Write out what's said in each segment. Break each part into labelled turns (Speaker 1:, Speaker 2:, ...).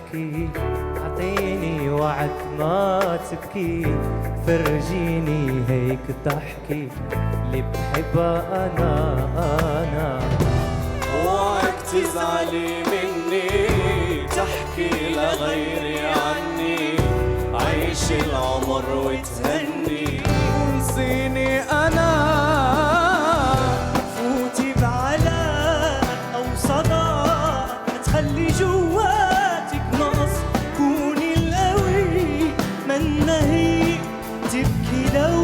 Speaker 1: تحكي، اعطيني وعد ما تبكي، فرجيني هيك تحكي اللي بحبها انا.
Speaker 2: اوعك تزعلي مني، تحكي لغيري عني، عيش العمر وتهني ونسيني انا.
Speaker 3: فوتي بعلاء او صداع، ما تخلي جواتك نقص، كوني القوي منا هي تبكي لو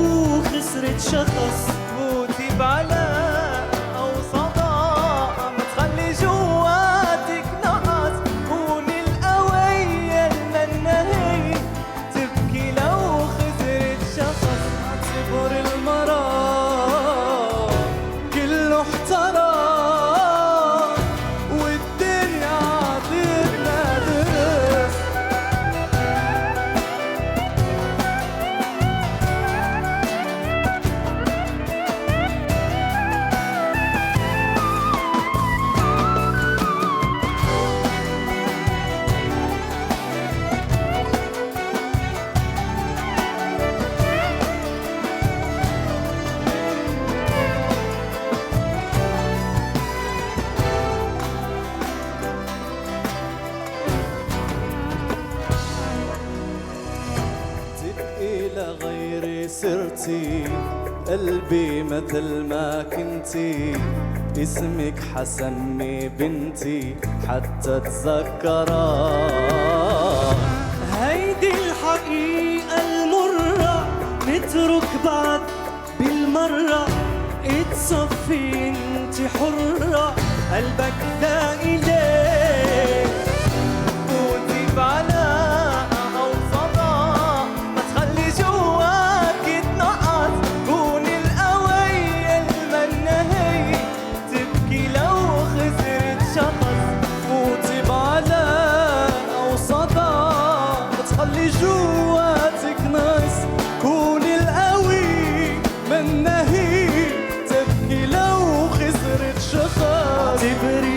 Speaker 3: خسرت شخص.
Speaker 2: فوتي بعلاء او صداع، ما تخلي جواتك نقص، كوني القوية المنا هي تبكي لو خسرت شخص. اعتبر المرض كله احترام، والدنيا عطتنا درس. تبقي لغيري صرتي، قلبي مثل ما كنتي، اسمك حسمي بنتي حتى اتذكرها.
Speaker 3: هيدي الحقيقة المرة، نترك بعد بالمرة، اتصفي انت حرة، قلبك لا إله.
Speaker 2: فوتي بعلاء أو صداع، ما تخلي جواك يتنقص، كوني القوية المنا هي تبكي لو خسرت شخص. فوتي بعلاء أو صداع، ما تخلي جواتك نقص، كوني القوي منا هي تبكي لو خسرت شخص.
Speaker 3: اعتبري